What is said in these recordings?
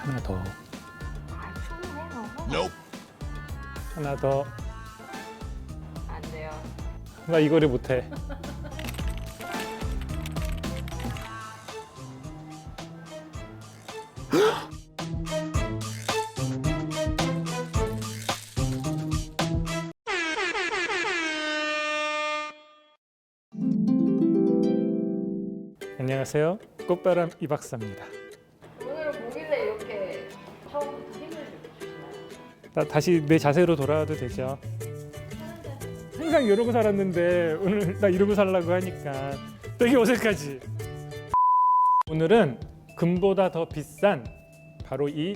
하나 더. 아, 충분해요. Nope. 하나 더. 안 돼요. 나 이거를 못해. 안녕하세요. 꽃바람 이 박사입니다. 오늘은 뭐길래 이렇게 처음부터 힘을 주시나요? 다시 내 자세로 돌아와도 되죠? 항상 이러고 살았는데 오늘 나 이러고 살라고 하니까 되게 어색하지? 오늘은 금보다 더 비싼 바로 이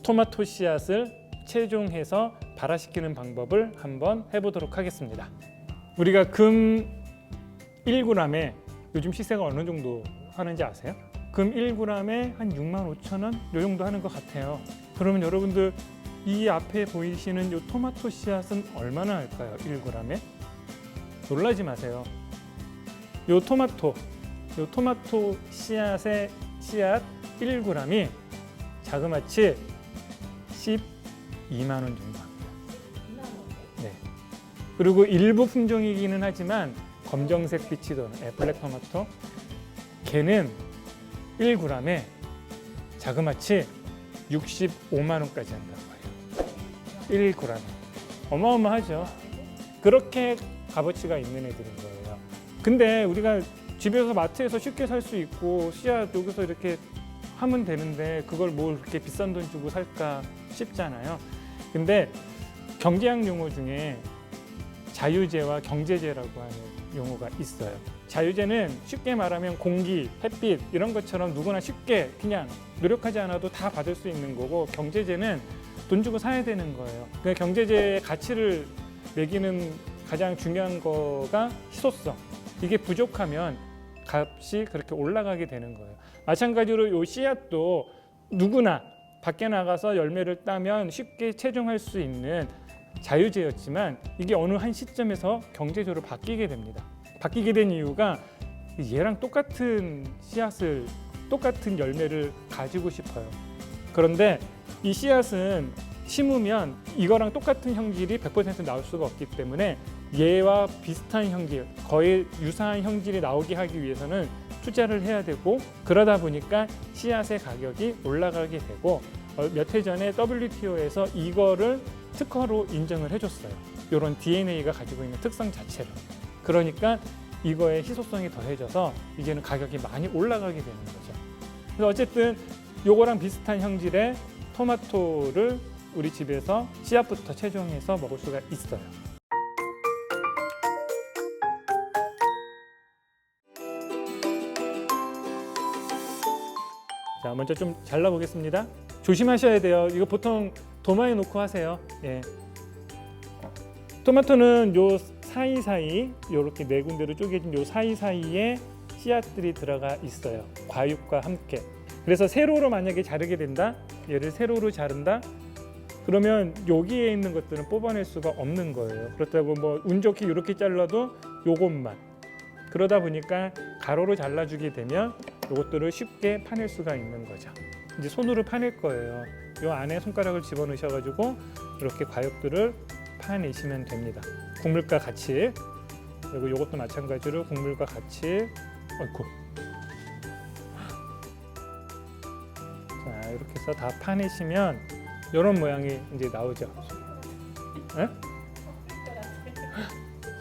토마토 씨앗을 채종해서 발화시키는 방법을 한번 해보도록 하겠습니다. 우리가 금 1g에 요즘 시세가 어느 정도 하는지 아세요? 금 1g에 한 65,000원 요 정도 하는 것 같아요. 그러면 여러분들 이 앞에 보이시는 이 토마토 씨앗은 얼마나 할까요? 1g에? 놀라지 마세요. 요 토마토 씨앗의 씨앗 1g이 자그마치 12만 원 정도 합니다. 네. 그리고 일부 품종이기는 하지만 검정색 빛이 도는 블랙 토마토 걔는 1g에 자그마치 65만 원까지 한다고 해요. 1g. 어마어마하죠. 그렇게 값어치가 있는 애들인 거예요. 근데 우리가 집에서 마트에서 쉽게 살 수 있고 씨앗 여기서 이렇게 하면 되는데 그걸 뭘 그렇게 비싼 돈 주고 살까 싶잖아요. 근데 경제학 용어 중에 자유재와 경제재라고 하는 용어가 있어요. 자유재는 쉽게 말하면 공기, 햇빛 이런 것처럼 누구나 쉽게 그냥 노력하지 않아도 다 받을 수 있는 거고, 경제재는 돈 주고 사야 되는 거예요. 그러니까 경제재의 가치를 매기는 가장 중요한 거가 희소성. 이게 부족하면 값이 그렇게 올라가게 되는 거예요. 마찬가지로 이 씨앗도 누구나 밖에 나가서 열매를 따면 쉽게 채종할 수 있는 자유재였지만 이게 어느 한 시점에서 경제재로 바뀌게 됩니다. 바뀌게 된 이유가 얘랑 똑같은 씨앗을, 똑같은 열매를 가지고 싶어요. 그런데 이 씨앗은 심으면 이거랑 똑같은 형질이 100% 나올 수가 없기 때문에 얘와 비슷한 형질, 거의 유사한 형질이 나오게 하기 위해서는 투자를 해야 되고, 그러다 보니까 씨앗의 가격이 올라가게 되고, 몇 해 전에 WTO에서 이거를 특허로 인정을 해줬어요. 이런 DNA가 가지고 있는 특성 자체를. 그러니까 이거의 희소성이 더해져서 이제는 가격이 많이 올라가게 되는 거죠. 그래서 어쨌든 요거랑 비슷한 형질의 토마토를 우리 집에서 씨앗부터 채종해서 먹을 수가 있어요. 자, 먼저 좀 잘라 보겠습니다. 조심하셔야 돼요. 이거 보통 도마에 놓고 하세요. 예. 토마토는 요 사이사이, 요렇게 네 군데로 쪼개진 요 사이사이에 씨앗들이 들어가 있어요. 과육과 함께. 그래서 세로로 만약에 자르게 된다, 얘를 세로로 자른다, 그러면 여기에 있는 것들은 뽑아낼 수가 없는 거예요. 그렇다고 뭐 운 좋게 이렇게 잘라도 요것만. 그러다 보니까 가로로 잘라주게 되면 요것들을 쉽게 파낼 수가 있는 거죠. 이제 손으로 파낼 거예요. 요 안에 손가락을 집어넣으셔가지고 이렇게 과육들을 파내시면 됩니다. 국물과 같이. 그리고 요것도 마찬가지로 국물과 같이. 어이쿠. 자, 이렇게 해서 다 파내시면 이런 모양이 이제 나오죠. 네?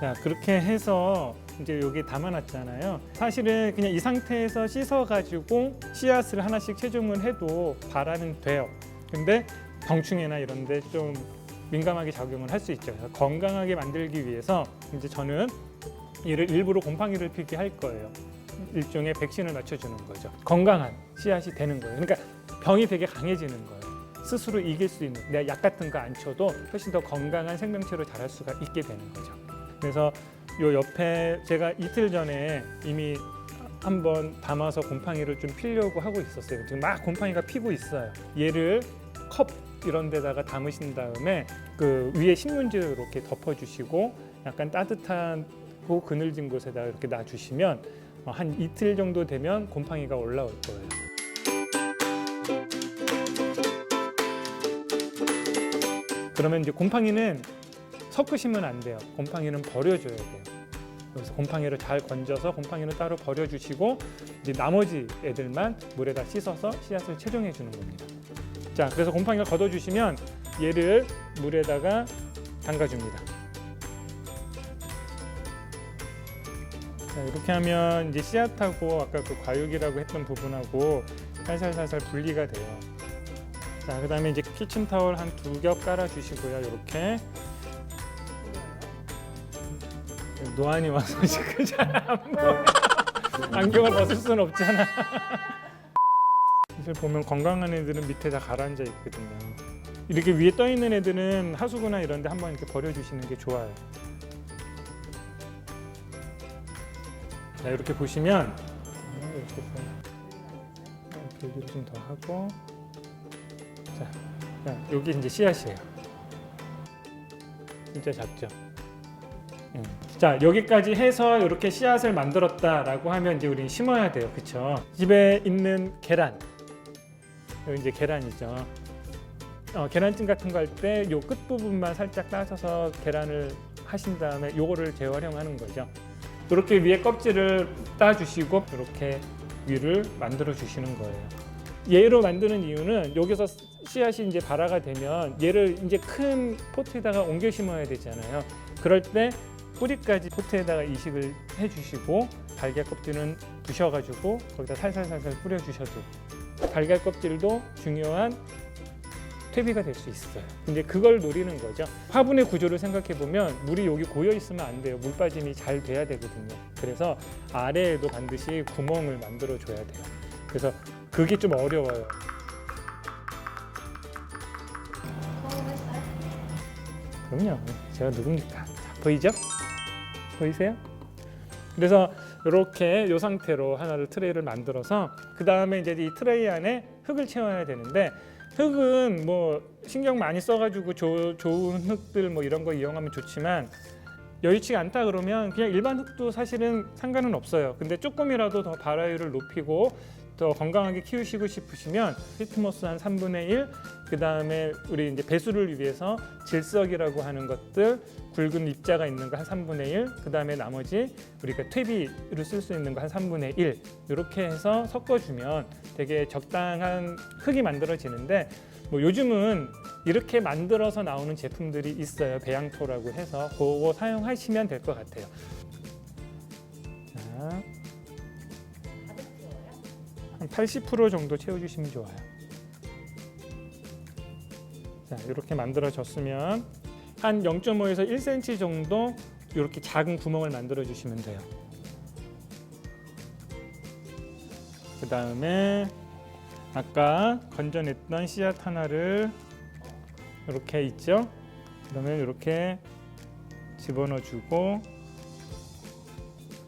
자, 그렇게 해서 이제 여기 담아놨잖아요. 사실은 그냥 이 상태에서 씻어가지고 씨앗을 하나씩 채종을 해도 발화는 돼요. 근데 병충해나 이런 데 좀 민감하게 작용을 할 수 있죠. 그래서 건강하게 만들기 위해서 이제 저는 얘를 일부러 곰팡이를 피게 할 거예요. 일종의 백신을 맞춰주는 거죠. 건강한 씨앗이 되는 거예요. 그러니까 병이 되게 강해지는 거예요. 스스로 이길 수 있는, 내가 약 같은 거 안 쳐도 훨씬 더 건강한 생명체로 자랄 수가 있게 되는 거죠. 그래서 요 옆에 제가 이틀 전에 이미 한번 담아서 곰팡이를 좀 피려고 하고 있었어요. 지금 막 곰팡이가 피고 있어요. 얘를 컵 이런 데다가 담으신 다음에 그 위에 신문지를 이렇게 덮어주시고 약간 따뜻하고 그늘진 곳에다가 이렇게 놔주시면 한 이틀 정도 되면 곰팡이가 올라올 거예요. 그러면 이제 곰팡이는 섞으시면 안 돼요. 곰팡이는 버려줘야 돼요. 그래서 곰팡이를 잘 건져서 곰팡이는 따로 버려주시고 이제 나머지 애들만 물에다 씻어서 씨앗을 채종해 주는 겁니다. 자, 그래서 곰팡이를 걷어주시면 얘를 물에다가 담가줍니다. 자, 이렇게 하면 이제 씨앗하고 아까 그 과육이라고 했던 부분하고 살살살살 분리가 돼요. 자, 그다음에 이제 키친타월 한 2겹 깔아주시고요. 이렇게 노안이 와서 지금 잘 안 보여. 안경을 벗을 수는 없잖아. 사실 보면 건강한 애들은 밑에 다 가라앉아 있거든요. 이렇게 위에 떠 있는 애들은 하수구나 이런 데 한번 이렇게 버려주시는 게 좋아요. 자, 이렇게 보시면 이렇게 여기를 좀 더 하고 자, 여기 이제 씨앗이에요. 진짜 작죠? 자, 여기까지 해서 이렇게 씨앗을 만들었다라고 하면 이제 우리는 심어야 돼요. 그쵸? 집에 있는 계란, 여기 이제 계란이죠. 계란찜 같은 거 할 때 요 끝부분만 살짝 따셔서 계란을 하신 다음에 요거를 재활용하는 거죠. 이렇게 위에 껍질을 따주시고 이렇게 위를 만들어 주시는 거예요. 얘로 만드는 이유는 여기서 씨앗이 이제 발화가 되면 얘를 이제 큰 포트에다가 옮겨 심어야 되잖아요. 그럴 때 뿌리까지 포트에다가 이식을 해주시고 달걀 껍질은 부셔가지고 거기다 살살살살 뿌려주셔도 달걀 껍질도 중요한 퇴비가 될 수 있어요. 이제 그걸 노리는 거죠. 화분의 구조를 생각해 보면 물이 여기 고여 있으면 안 돼요. 물 빠짐이 잘 돼야 되거든요. 그래서 아래에도 반드시 구멍을 만들어 줘야 돼요. 그래서 그게 좀 어려워요. 그럼요. 제가 누굽니까? 보이죠? 보이세요? 그래서 이렇게 이 상태로 하나를 트레이를 만들어서 그 다음에 이제 이 트레이 안에 흙을 채워야 되는데 흙은 뭐 신경 많이 써가지고 좋은 흙들 뭐 이런 거 이용하면 좋지만 여의치가 않다 그러면 그냥 일반 흙도 사실은 상관은 없어요. 근데 조금이라도 더 발화율을 높이고 더 건강하게 키우시고 싶으시면 피트모스 한 3분의 1, 그 다음에 우리 이제 배수를 위해서 질석이라고 하는 것들 굵은 입자가 있는 거 한 3분의 1, 그 다음에 나머지 우리가 퇴비를 쓸 수 있는 거 한 3분의 1 이렇게 해서 섞어주면 되게 적당한 흙이 만들어지는데 뭐 요즘은 이렇게 만들어서 나오는 제품들이 있어요. 배양토라고 해서 그거 사용하시면 될 것 같아요. 자. 한 80% 정도 채워주시면 좋아요. 자, 이렇게 만들어졌으면 한 0.5에서 1cm 정도 이렇게 작은 구멍을 만들어 주시면 돼요. 그 다음에 아까 건져냈던 씨앗 하나를 이렇게 있죠? 그러면 이렇게 집어넣어 주고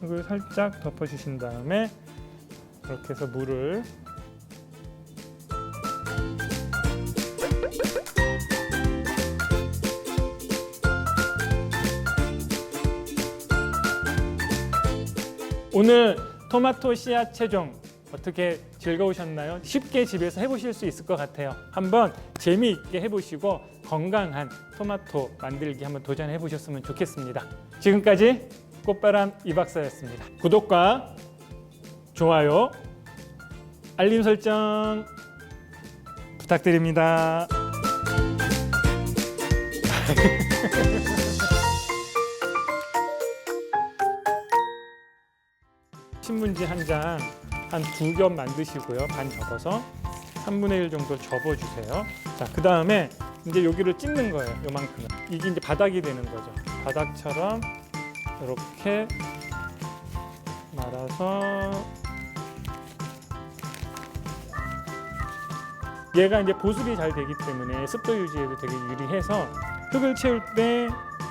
흙을 살짝 덮어 주신 다음에 이렇게 해서 물을 오늘 토마토 씨앗 채종 어떻게 즐거우셨나요? 쉽게 집에서 해보실 수 있을 것 같아요. 한번 재미있게 해보시고 건강한 토마토 만들기 한번 도전해 보셨으면 좋겠습니다. 지금까지 꽃바람 이박사였습니다. 구독과 좋아요, 알림 설정 부탁드립니다. 신문지 한 장 한 2겹 만드시고요. 반 접어서 3분의 1 정도 접어주세요. 자, 그 다음에 이제 여기를 찢는 거예요. 요만큼은. 이게 이제 바닥이 되는 거죠. 바닥처럼 이렇게 말아서 얘가 이제 보습이 잘 되기 때문에 습도 유지에도 되게 유리해서 흙을 채울 때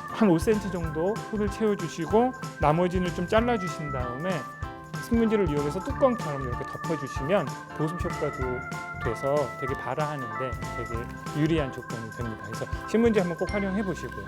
한 5cm 정도 흙을 채워주시고 나머지는 좀 잘라주신 다음에 신문지를 이용해서 뚜껑처럼 이렇게 덮어주시면 보습 효과도 돼서 되게 발화하는데 되게 유리한 조건이 됩니다. 그래서 신문지 한번 꼭 활용해 보시고요.